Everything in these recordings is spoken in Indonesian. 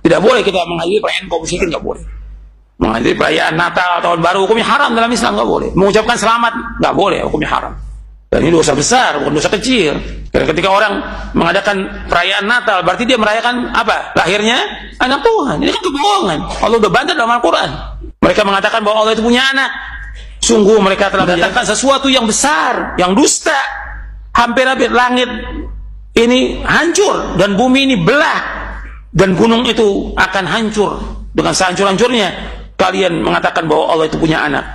Tidak boleh kita menghadiri perayaan kaum musyrikin, nggak boleh. Menghadiri perayaan Natal, tahun baru, hukumnya haram dalam Islam, nggak boleh. Mengucapkan selamat, nggak boleh, hukumnya haram. Dan ini dosa besar, bukan dosa kecil. Karena ketika orang mengadakan perayaan Natal, berarti dia merayakan apa? Lahirnya anak Tuhan. Ini kan kebohongan. Allah udah bantah dalam Al-Quran. Mereka mengatakan bahwa Allah itu punya anak. Sungguh mereka telah mendatangkan sesuatu yang besar, yang dusta. Hampir-hampir langit ini hancur dan bumi ini belah, dan gunung itu akan hancur. Dengan sehancur-hancurnya kalian mengatakan bahwa Allah itu punya anak.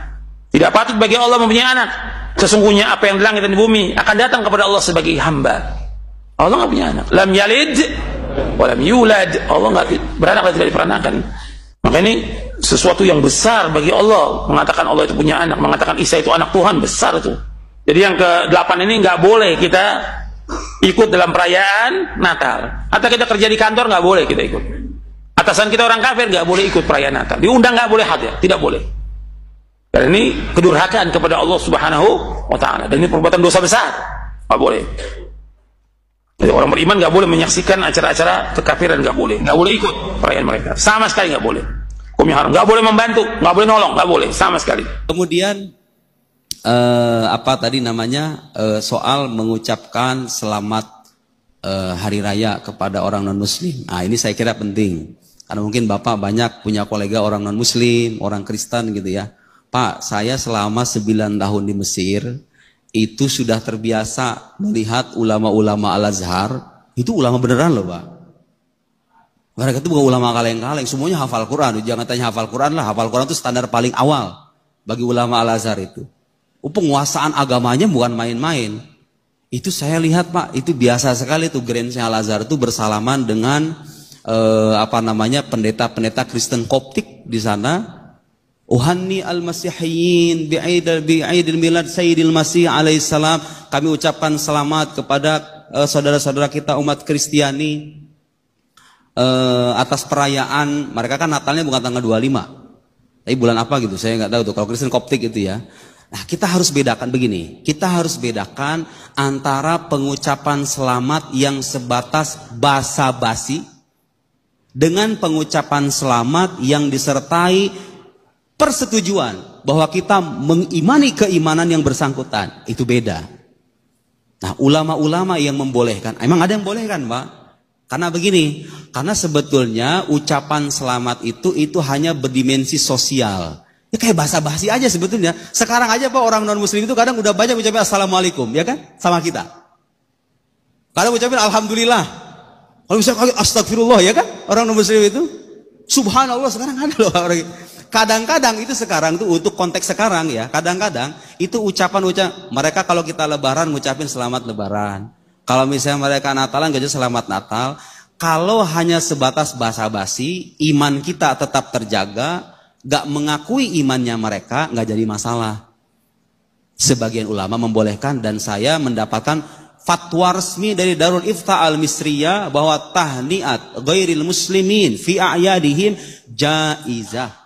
Tidak patut bagi Allah mempunyai anak. Sesungguhnya apa yang di langit dan di bumi akan datang kepada Allah sebagai hamba. Allah nggak punya anak. Lam yalid wa lam yulad. Allah nggak beranak dan tidak diperanakan. Maka ini sesuatu yang besar bagi Allah, mengatakan Allah itu punya anak, mengatakan Isa itu anak Tuhan, besar itu. Jadi yang ke-8 ini nggak boleh kita ikut dalam perayaan Natal. Atau kita kerja di kantor nggak boleh kita ikut. Atasan kita orang kafir nggak boleh ikut perayaan Natal. Diundang nggak boleh hadir, tidak boleh. Karena ini kedurhakaan kepada Allah Subhanahu wa Ta'ala. Dan ini perbuatan dosa besar, nggak boleh. Jadi orang beriman nggak boleh menyaksikan acara-acara kekafiran, nggak boleh ikut perayaan mereka, sama sekali nggak boleh. Hukumnya haram, nggak boleh membantu, nggak boleh nolong, nggak boleh sama sekali. Kemudian apa tadi namanya soal mengucapkan selamat hari raya kepada orang non muslim. Nah ini saya kira penting karena mungkin Bapak banyak punya kolega orang non muslim, orang Kristen gitu ya. Pak, saya selama 9 tahun di Mesir itu sudah terbiasa melihat ulama-ulama Al-Azhar, itu ulama beneran loh Pak. Mereka itu bukan ulama kaleng-kaleng, semuanya hafal Quran. Jangan tanya hafal Quran lah, hafal Quran itu standar paling awal bagi ulama Al-Azhar itu. Penguasaan agamanya bukan main-main. Itu saya lihat Pak, itu biasa sekali tuh Grandnya Al-Azhar itu bersalaman dengan pendeta-pendeta Kristen Koptik di sana. Uhanni al-Masihiyin bi'aidil milad Sayyidil Masih alaihissalam. Kami ucapkan selamat kepada saudara-saudara kita umat Kristiani atas perayaan. Mereka kan Natalnya bukan tanggal 25. Tapi bulan apa gitu, saya nggak tahu tuh. Kalau Kristen Koptik itu ya. Nah kita harus bedakan begini. Kita harus bedakan antara pengucapan selamat yang sebatas basa-basi dengan pengucapan selamat yang disertai persetujuan bahwa kita mengimani keimanan yang bersangkutan. Itu beda. Nah ulama-ulama yang membolehkan, emang ada yang bolehkan Pak? Karena begini, karena sebetulnya ucapan selamat itu hanya berdimensi sosial. Ya kayak basa-basi aja sebetulnya. Sekarang aja Pak orang non muslim itu kadang udah banyak ucapin assalamualaikum, ya kan? Sama kita. Kadang ucapin alhamdulillah. Kalau misalnya astagfirullah, ya kan? Orang non muslim itu subhanallah sekarang ada loh orang. Kadang-kadang itu sekarang tuh untuk konteks sekarang ya, kadang-kadang itu ucapan mereka kalau kita lebaran ngucapin selamat lebaran. Kalau misalnya mereka Natalan gak selamat Natal. Kalau hanya sebatas basa-basi, iman kita tetap terjaga, gak mengakui imannya mereka, gak jadi masalah. Sebagian ulama membolehkan dan saya mendapatkan fatwa resmi dari Darul Ifta Al-Misriyah bahwa tahniat ghairil muslimin fi a'yadihim jaizah.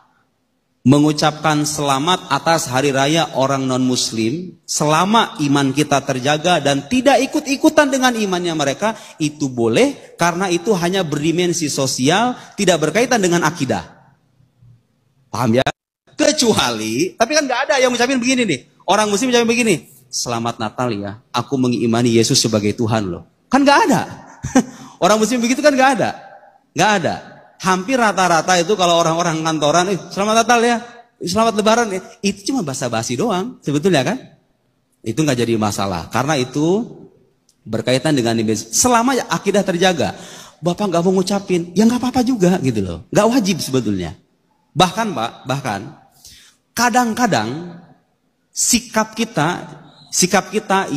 Mengucapkan selamat atas hari raya orang non muslim selama iman kita terjaga dan tidak ikut-ikutan dengan imannya mereka, itu boleh karena itu hanya berdimensi sosial, tidak berkaitan dengan akidah. Paham ya? Kecuali, tapi kan nggak ada yang mengucapin begini nih, orang muslim mengucapin begini, selamat Natal ya, aku mengimani Yesus sebagai Tuhan loh. Kan nggak ada. Orang muslim begitu kan nggak ada. Nggak ada. Hampir rata-rata itu kalau orang-orang kantoran, selamat Natal ya, selamat Lebaran ya, itu cuma basa-basi doang sebetulnya kan. Itu nggak jadi masalah karena itu berkaitan dengan selama akidah terjaga. Bapak nggak mau ngucapin, ya nggak apa-apa juga gitu loh, nggak wajib sebetulnya. Bahkan Pak, kadang-kadang sikap kita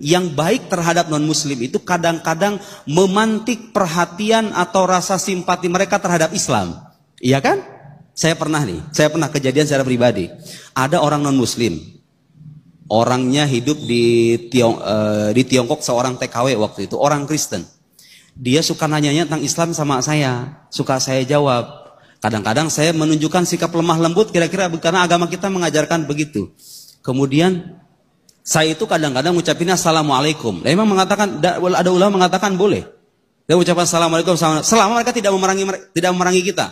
yang baik terhadap non-muslim itu kadang-kadang memantik perhatian atau rasa simpati mereka terhadap Islam. Iya kan? Saya pernah kejadian secara pribadi. Ada orang non-muslim. Orangnya hidup di Tiongkok, seorang TKW waktu itu, orang Kristen. Dia suka nanyanya tentang Islam sama saya. Suka saya jawab. Kadang-kadang saya menunjukkan sikap lemah lembut kira-kira karena agama kita mengajarkan begitu. Kemudian saya itu kadang-kadang ngucapinnya assalamualaikum. Memang mengatakan, ada ulama mengatakan boleh. Dan ucapan assalamualaikum selama mereka tidak memerangi kita.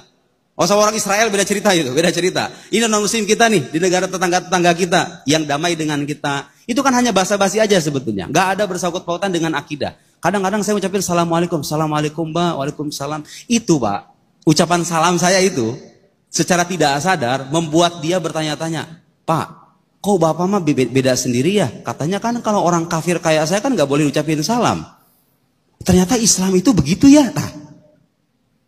Oh, sama orang Israel beda cerita itu, beda cerita. Ini non muslim kita nih di negara tetangga-tetangga kita yang damai dengan kita. Itu kan hanya basa-basi aja sebetulnya. Gak ada bersangkut pautan dengan akidah. Kadang-kadang saya ucapin assalamualaikum, assalamualaikum Mbak, waalaikumsalam. Itu Pak, ucapan salam saya itu secara tidak sadar membuat dia bertanya-tanya, Pak, kok Bapak mah beda sendiri ya? Katanya kan kalau orang kafir kayak saya kan gak boleh ucapin salam. Ternyata Islam itu begitu ya. Nah,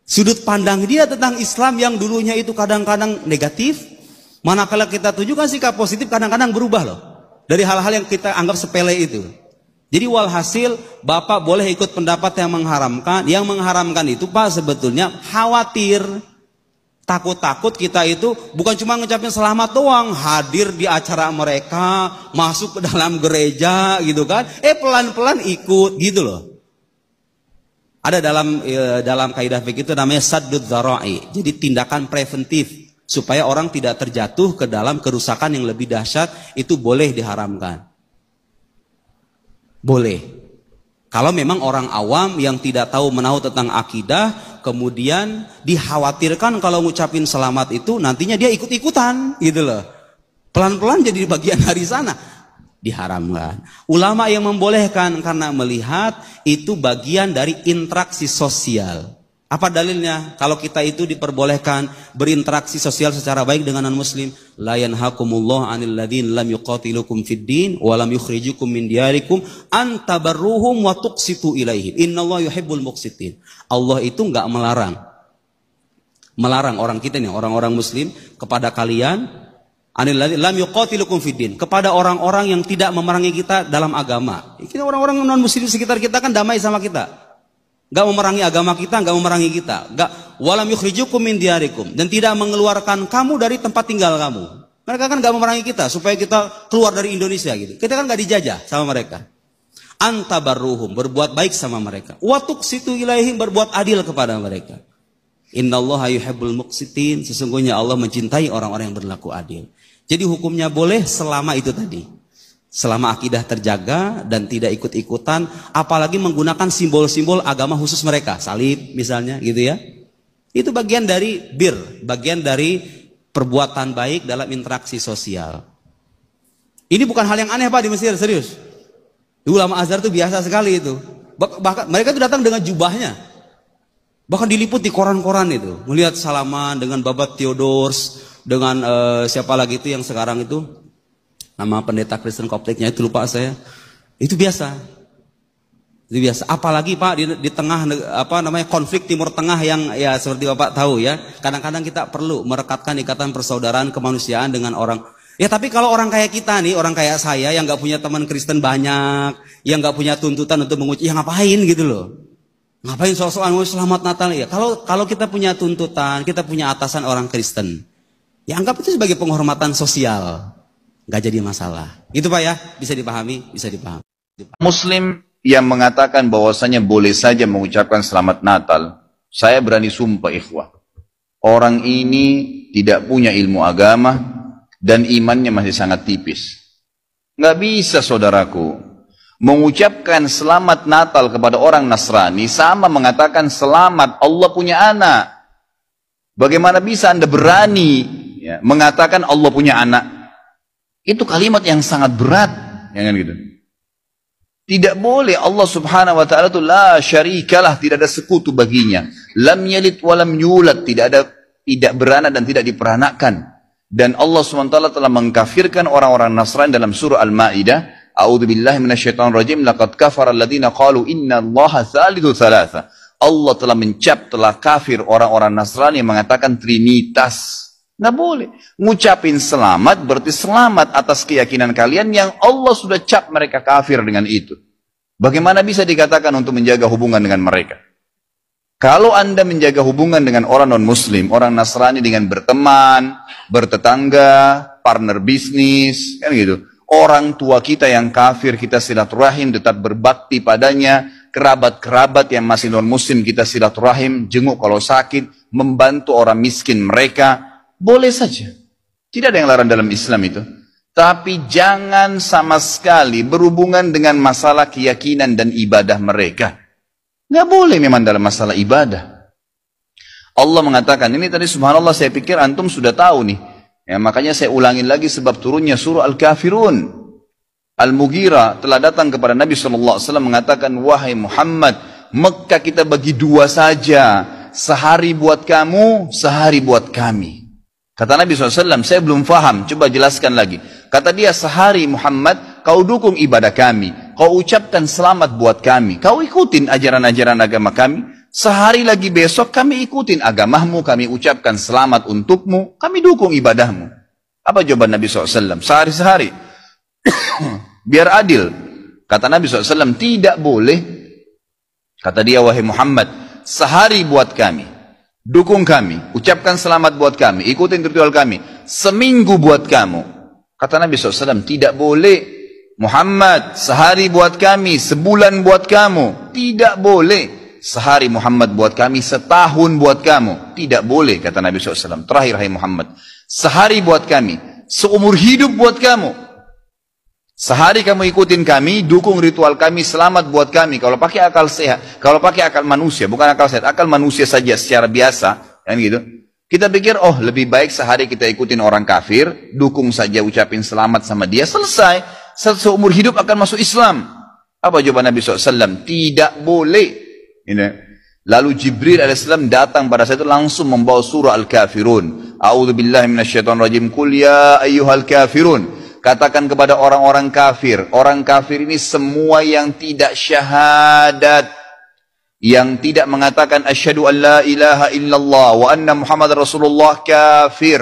sudut pandang dia tentang Islam yang dulunya itu kadang-kadang negatif, manakala kita tunjukkan sikap positif kadang-kadang berubah loh. Dari hal-hal yang kita anggap sepele itu. Jadi walhasil Bapak boleh ikut pendapat yang mengharamkan. Yang mengharamkan itu Pak sebetulnya khawatir. Takut-takut kita itu bukan cuma ngucapin selamat doang, hadir di acara mereka, masuk ke dalam gereja gitu kan. Pelan-pelan ikut gitu loh. Ada dalam kaidah fikih itu namanya saddud dzara'i. Jadi tindakan preventif supaya orang tidak terjatuh ke dalam kerusakan yang lebih dahsyat, itu boleh diharamkan. Boleh. Kalau memang orang awam yang tidak tahu menahu tentang akidah, kemudian dikhawatirkan kalau ngucapin selamat itu nantinya dia ikut-ikutan gitu loh. Pelan-pelan jadi bagian dari sana. Diharamkan. Ulama yang membolehkan karena melihat itu bagian dari interaksi sosial. Apa dalilnya? Kalau kita itu diperbolehkan berinteraksi sosial secara baik dengan non-muslim, la yanhakumullahu 'anil ladzina lam yuqatilukum fid din wa lam yukhrijukum min diyarikum an tabarruhum wa tuqsitu ilaihim. Innallaha yuhibbul muqsitin. Allah itu enggak melarang orang kita nih, orang-orang muslim kepada kalian anil ladzina lam yuqatilukum fid din, kepada orang-orang yang tidak memerangi kita dalam agama. Kita orang-orang non-muslim sekitar kita kan damai sama kita. Gak memerangi agama kita, gak memerangi kita. Gak walam yukhrijukum min diyarikum, dan tidak mengeluarkan kamu dari tempat tinggal kamu. Mereka kan gak memerangi kita supaya kita keluar dari Indonesia gitu. Kita kan gak dijajah sama mereka. Antabarruhum, berbuat baik sama mereka. Wa tuqsitu ilaihim, berbuat adil kepada mereka. Innallaha yuhibbul muqsitin, sesungguhnya Allah mencintai orang-orang yang berlaku adil. Jadi hukumnya boleh selama itu tadi. Selama akidah terjaga dan tidak ikut-ikutan, apalagi menggunakan simbol-simbol agama khusus mereka, salib misalnya gitu ya. Itu bagian dari bagian dari perbuatan baik dalam interaksi sosial. Ini bukan hal yang aneh Pak di Mesir, serius. Di ulama Azhar itu biasa sekali itu. Bahkan mereka itu datang dengan jubahnya. Bahkan diliput di koran-koran itu. Melihat salaman dengan Babat Theodors, dengan siapa lagi itu yang sekarang itu, nama pendeta Kristen Koptiknya itu lupa saya. Itu biasa. Itu biasa. Apalagi Pak di tengah konflik Timur Tengah yang ya seperti Bapak tahu ya. Kadang-kadang kita perlu merekatkan ikatan persaudaraan kemanusiaan dengan orang. Ya tapi kalau orang kayak kita nih, orang kayak saya yang nggak punya teman Kristen banyak, yang nggak punya tuntutan untuk menguji, ya ngapain gitu loh. Ngapain soal-soal selamat Natal ya. Kalau kita punya tuntutan, kita punya atasan orang Kristen, ya anggap itu sebagai penghormatan sosial. Gak jadi masalah. Itu Pak ya, bisa dipahami, bisa dipahami. Muslim yang mengatakan bahwasanya boleh saja mengucapkan selamat Natal, saya berani sumpah ikhwah, orang ini tidak punya ilmu agama dan imannya masih sangat tipis. Gak bisa saudaraku mengucapkan selamat Natal kepada orang Nasrani sama mengatakan selamat Allah punya anak. Bagaimana bisa Anda berani ya, mengatakan Allah punya anak? Itu kalimat yang sangat berat, ya kan gitu. Tidak boleh. Allah Subhanahu wa taala itu la syarikalah, tidak ada sekutu baginya. Lam yalid wa lam yulad, tidak beranak dan tidak diperanakan. Dan Allah Subhanahu wa taala telah mengkafirkan orang-orang Nasrani dalam surah Al-Maidah, a'udzubillahi minasyaitonir rajim, laqad kafara alladziina qalu innallaha tsalitsu tsalatsa. Allah telah kafir orang-orang Nasrani yang mengatakan trinitas. Nggak boleh. Ngucapin selamat berarti selamat atas keyakinan kalian yang Allah sudah cap mereka kafir dengan itu. Bagaimana bisa dikatakan untuk menjaga hubungan dengan mereka? Kalau Anda menjaga hubungan dengan orang non-muslim, orang Nasrani dengan berteman, bertetangga, partner bisnis, kan gitu. Orang tua kita yang kafir kita silaturahim, tetap berbakti padanya. Kerabat-kerabat yang masih non-muslim kita silaturahim, jenguk kalau sakit, membantu orang miskin mereka. Boleh saja. Tidak ada yang larang dalam Islam itu. Tapi jangan sama sekali berhubungan dengan masalah keyakinan dan ibadah mereka. Nggak boleh memang dalam masalah ibadah. Allah mengatakan, ini tadi subhanallah saya pikir antum sudah tahu nih. Ya, makanya saya ulangin lagi sebab turunnya surah Al-Kafirun. Al-Mughirah telah datang kepada Nabi SAW mengatakan, wahai Muhammad, Mekah kita bagi dua saja. Sehari buat kamu, sehari buat kami. Kata Nabi SAW, saya belum faham, coba jelaskan lagi. Kata dia, sehari Muhammad, kau dukung ibadah kami. Kau ucapkan selamat buat kami. Kau ikutin ajaran-ajaran agama kami. Sehari lagi besok kami ikutin agamamu, kami ucapkan selamat untukmu, kami dukung ibadahmu. Apa jawaban Nabi SAW? Sehari-sehari. Biar adil. Kata Nabi SAW, tidak boleh. Kata dia, wahai Muhammad, sehari buat kami, dukung kami, ucapkan selamat buat kami, ikutin ritual kami. Seminggu buat kamu. Kata Nabi SAW, tidak boleh. Muhammad, sehari buat kami, sebulan buat kamu. Tidak boleh. Sehari Muhammad buat kami, setahun buat kamu. Tidak boleh, kata Nabi SAW. Terakhir, hai Muhammad, sehari buat kami, seumur hidup buat kamu. Sehari kamu ikutin kami, dukung ritual kami, selamat buat kami. Kalau pakai akal sehat, kalau pakai akal manusia, bukan akal sehat, akal manusia saja secara biasa, kan gitu. Kita pikir, oh lebih baik sehari kita ikutin orang kafir, dukung saja, ucapin selamat sama dia, selesai. Seumur hidup akan masuk Islam. Apa jawaban Nabi SAW? Tidak boleh. Ini. Lalu Jibril AS datang pada saat itu langsung membawa surah Al-Kafirun. A'udzubillahi minasyaitonirrajim. Qul ya ayyuhal kafirun. Katakan kepada orang-orang kafir. Orang kafir ini semua yang tidak syahadat, yang tidak mengatakan asyhadu an la ilaha illallah wa anna Muhammad Rasulullah, kafir.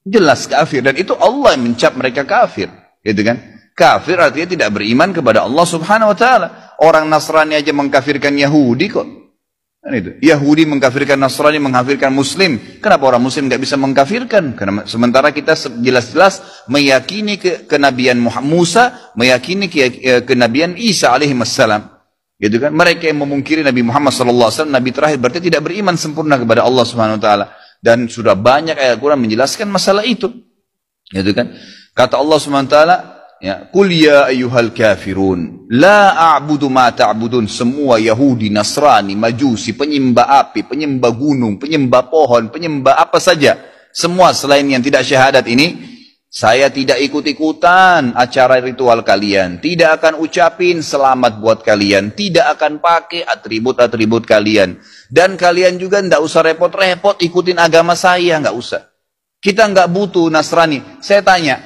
Jelas kafir. Dan itu Allah yang mencap mereka kafir. Gitu kan? Kafir artinya tidak beriman kepada Allah Subhanahu wa taala. Orang Nasrani aja mengkafirkan Yahudi kok. Kan itu. Yahudi mengkafirkan Nasrani, mengkafirkan Muslim. Kenapa orang Muslim tidak bisa mengkafirkan? Karena sementara kita jelas-jelas meyakini kenabian Musa, meyakini kenabian Isa alaihi wassalam. Gitu kan? Mereka yang memungkiri Nabi Muhammad sallallahu alaihi wasallam, nabi terakhir, berarti tidak beriman sempurna kepada Allah Subhanahu wa taala. Dan sudah banyak ayat Quran menjelaskan masalah itu. Gitu kan? Kata Allah Subhanahu wa taala, ya, Qul ya ayyuhal kafirun, la a'budu ma ta'budun. Semua Yahudi, Nasrani, Majusi, penyembah api, penyembah gunung, penyembah pohon, penyembah apa saja, semua selain yang tidak syahadat ini, saya tidak ikut-ikutan acara ritual kalian, tidak akan ucapin selamat buat kalian, tidak akan pakai atribut-atribut kalian, dan kalian juga tidak usah repot-repot ikutin agama saya, nggak usah. Kita nggak butuh Nasrani. Saya tanya,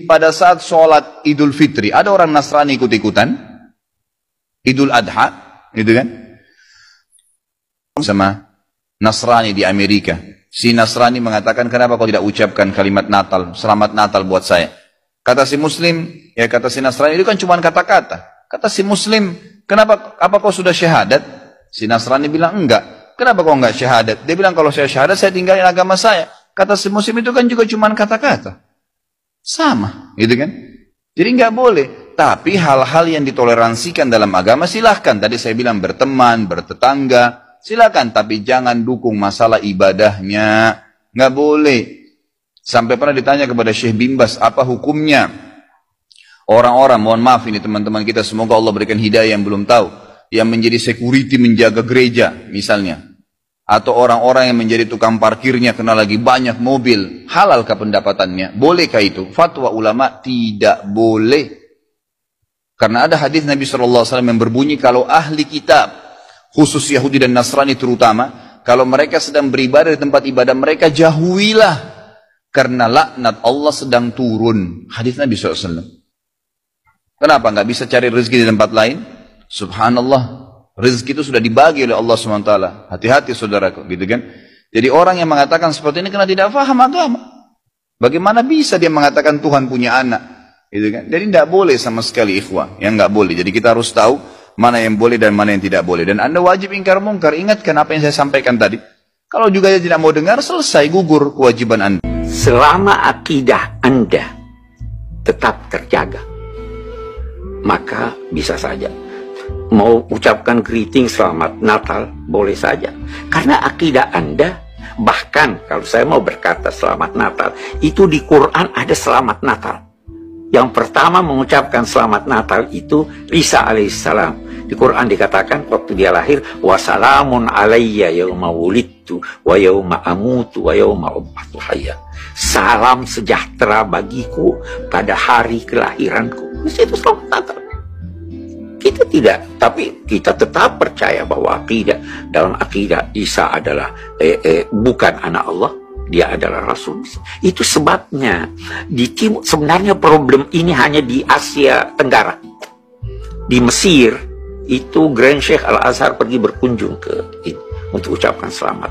pada saat sholat Idul Fitri, ada orang Nasrani ikut-ikutan? Idul Adha, gitu kan? Sama Nasrani di Amerika. Si Nasrani mengatakan, kenapa kau tidak ucapkan kalimat Natal, selamat Natal buat saya? Kata si Muslim, ya kata si Nasrani, itu kan cuma kata-kata. Kata si Muslim, kenapa, apa kau sudah syahadat? Si Nasrani bilang, enggak. Kenapa kau enggak syahadat? Dia bilang, kalau saya syahadat, saya tinggalin agama saya. Kata si Muslim, itu kan juga cuma kata-kata. Sama, gitu kan? Jadi nggak boleh. Tapi hal-hal yang ditoleransikan dalam agama silahkan. Tadi saya bilang berteman, bertetangga, silahkan. Tapi jangan dukung masalah ibadahnya. Nggak boleh. Sampai pernah ditanya kepada Syekh bin Baz, apa hukumnya orang-orang, mohon maaf ini teman-teman kita, semoga Allah berikan hidayah yang belum tahu, yang menjadi security menjaga gereja misalnya. Atau orang-orang yang menjadi tukang parkirnya karena lagi banyak mobil, halalkah pendapatannya? Bolehkah itu? Fatwa ulama tidak boleh. Karena ada hadis Nabi SAW yang berbunyi, kalau ahli kitab, khusus Yahudi dan Nasrani terutama, kalau mereka sedang beribadah di tempat ibadah mereka, jauhilah, karena laknat Allah sedang turun. Hadis Nabi SAW. Kenapa nggak bisa cari rezeki di tempat lain? Subhanallah. Rezeki itu sudah dibagi oleh Allah SWT. Hati-hati saudaraku, gitu kan? Jadi orang yang mengatakan seperti ini karena tidak paham agama. Bagaimana bisa dia mengatakan Tuhan punya anak? Gitu kan? Jadi tidak boleh sama sekali ikhwah. Yang nggak boleh. Jadi kita harus tahu mana yang boleh dan mana yang tidak boleh. Dan Anda wajib ingkar mungkar. Ingatkan apa yang saya sampaikan tadi. Kalau juga dia tidak mau dengar, selesai, gugur kewajiban Anda. Selama akidah Anda tetap terjaga, maka bisa saja mau ucapkan greeting selamat Natal, boleh saja. Karena akidah Anda, bahkan kalau saya mau berkata selamat Natal, itu di Quran ada selamat Natal. Yang pertama mengucapkan selamat Natal itu Isa alaihissalam. Di Quran dikatakan waktu dia lahir, wasalamun alayya yauma wulidtu wa yauma amutu wa yauma ub'atsu hayya. Salam sejahtera bagiku pada hari kelahiranku. Itu selamat Natal. Kita tidak, tapi kita tetap percaya bahwa dalam akidah Isa adalah bukan anak Allah, dia adalah Rasul. Itu sebabnya di timur, sebenarnya problem ini hanya di Asia Tenggara. Di Mesir itu Grand Sheikh Al-Azhar pergi berkunjung untuk ucapkan selamat.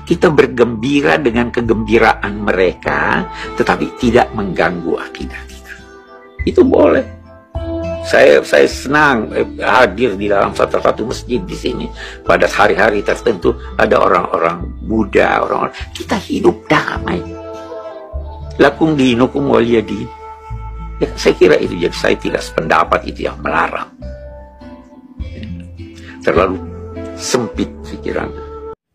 Kita bergembira dengan kegembiraan mereka, tetapi tidak mengganggu akidah kita. Itu boleh. Saya senang hadir di dalam satu masjid di sini pada hari-hari tertentu ada orang-orang Buddha, orang-orang kita hidup damai. Lakum dinukum waliyadin. Ya, saya kira itu, jadi saya tidak sependapat itu yang melarang. Terlalu sempit pikiran.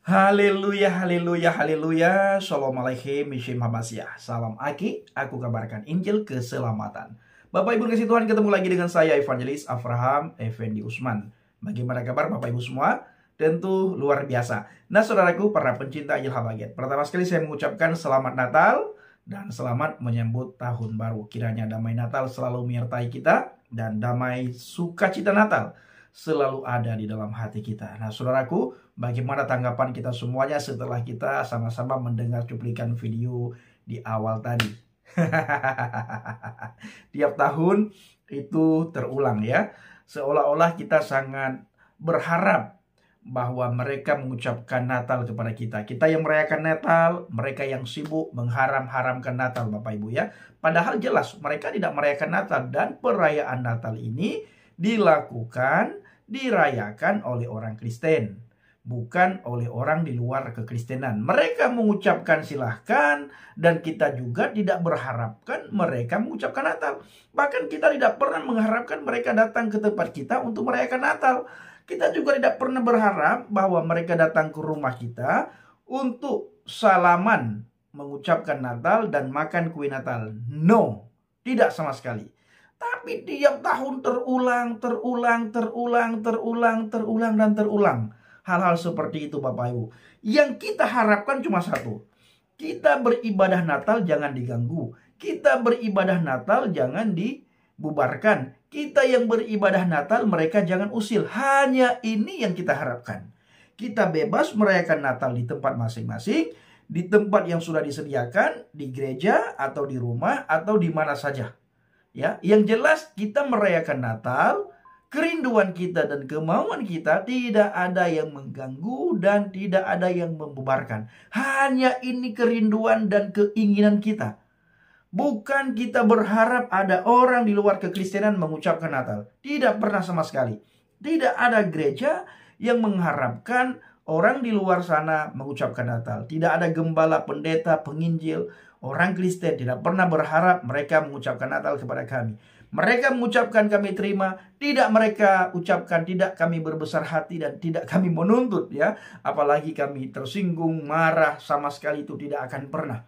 Haleluya, haleluya, haleluya. Shalom alaikum, Mishim Habasyah. Salam Aki, aku kabarkan Injil keselamatan. Bapak Ibu kasih Tuhan, ketemu lagi dengan saya Evangelis Avraham Effendi Usman. Bagaimana kabar Bapak Ibu semua? Tentu luar biasa. Nah saudaraku, para pencinta Injil Habaget, pertama sekali saya mengucapkan selamat Natal dan selamat menyambut tahun baru. Kiranya damai Natal selalu menyertai kita dan damai sukacita Natal selalu ada di dalam hati kita. Nah saudaraku, bagaimana tanggapan kita semuanya setelah kita sama-sama mendengar cuplikan video di awal tadi? Tiap tahun itu terulang ya. Seolah-olah kita sangat berharap bahwa mereka mengucapkan Natal kepada kita. Kita yang merayakan Natal, mereka yang sibuk mengharam-haramkan Natal Bapak Ibu ya. Padahal jelas mereka tidak merayakan Natal, dan perayaan Natal ini dirayakan oleh orang Kristen, bukan oleh orang di luar kekristenan. Mereka mengucapkan silahkan, dan kita juga tidak berharapkan mereka mengucapkan Natal. Bahkan kita tidak pernah mengharapkan mereka datang ke tempat kita untuk merayakan Natal. Kita juga tidak pernah berharap bahwa mereka datang ke rumah kita untuk salaman, mengucapkan Natal dan makan kue Natal. No, tidak sama sekali. Tapi tiap tahun terulang hal-hal seperti itu Bapak Ibu. Yang kita harapkan cuma satu. Kita beribadah Natal jangan diganggu. Kita beribadah Natal jangan dibubarkan. Kita yang beribadah Natal mereka jangan usil. Hanya ini yang kita harapkan. Kita bebas merayakan Natal di tempat masing-masing, di tempat yang sudah disediakan, di gereja atau di rumah atau di mana saja. Ya, yang jelas kita merayakan Natal, kerinduan kita dan kemauan kita tidak ada yang mengganggu dan tidak ada yang membubarkan. Hanya ini kerinduan dan keinginan kita. Bukan kita berharap ada orang di luar kekristenan mengucapkan Natal. Tidak pernah sama sekali. Tidak ada gereja yang mengharapkan orang di luar sana mengucapkan Natal. Tidak ada gembala, pendeta, penginjil, orang Kristen tidak pernah berharap mereka mengucapkan Natal kepada kami. Mereka mengucapkan kami terima, tidak mereka ucapkan tidak kami berbesar hati dan tidak kami menuntut ya. Apalagi kami tersinggung, marah, sama sekali itu tidak akan pernah.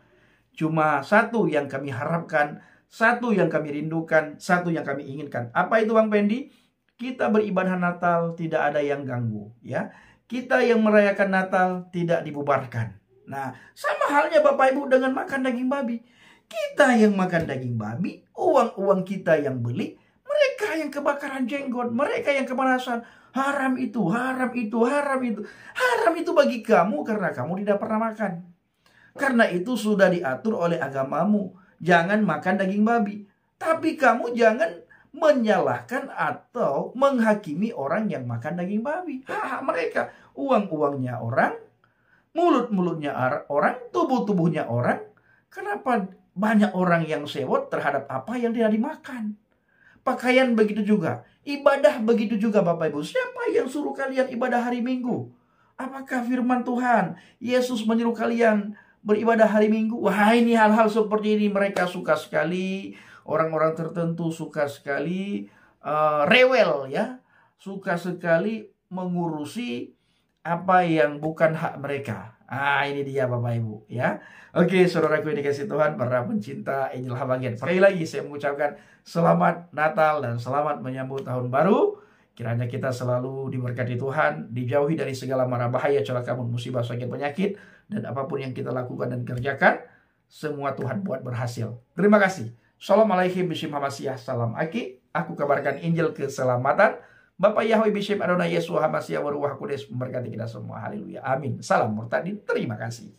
Cuma satu yang kami harapkan, satu yang kami rindukan, satu yang kami inginkan. Apa itu Bang Pendi? Kita beribadah Natal tidak ada yang ganggu ya. Kita yang merayakan Natal tidak dibubarkan. Nah, sama halnya Bapak Ibu dengan makan daging babi. Kita yang makan daging babi, uang kita yang beli, mereka yang kebakaran jenggot, mereka yang kepanasan. Haram itu, haram itu, haram itu. Haram itu bagi kamu karena kamu tidak pernah makan. Karena itu sudah diatur oleh agamamu. Jangan makan daging babi. Tapi kamu jangan menyalahkan atau menghakimi orang yang makan daging babi. Mereka, uang-uangnya orang, mulut-mulutnya orang, tubuh-tubuhnya orang. Kenapa banyak orang yang sewot terhadap apa yang tidak dimakan? Pakaian begitu juga. Ibadah begitu juga Bapak Ibu. Siapa yang suruh kalian ibadah hari Minggu? Apakah firman Tuhan Yesus menyuruh kalian beribadah hari Minggu? Wah, ini hal-hal seperti ini mereka suka sekali. Orang-orang tertentu suka sekali rewel ya. Suka sekali mengurusi apa yang bukan hak mereka. Ini dia Bapak Ibu ya. Oke, saudaraku yang dikasih Tuhan, para pencinta Injil Habagen. Sekali lagi saya mengucapkan selamat Natal dan selamat menyambut tahun baru. Kiranya kita selalu diberkati Tuhan, dijauhi dari segala mara bahaya, celaka, musibah, sakit, penyakit, dan apapun yang kita lakukan dan kerjakan, semua Tuhan buat berhasil. Terima kasih. Assalamualaikum Bishim Hamasiah. Salam Aki. Aku kabarkan Injil keselamatan. Bapak Yahweh Bishim Adonai Yesus Hamasiah Waruah Kudus memberkati kita semua. Haleluya. Amin. Salam Murtadin. Terima kasih.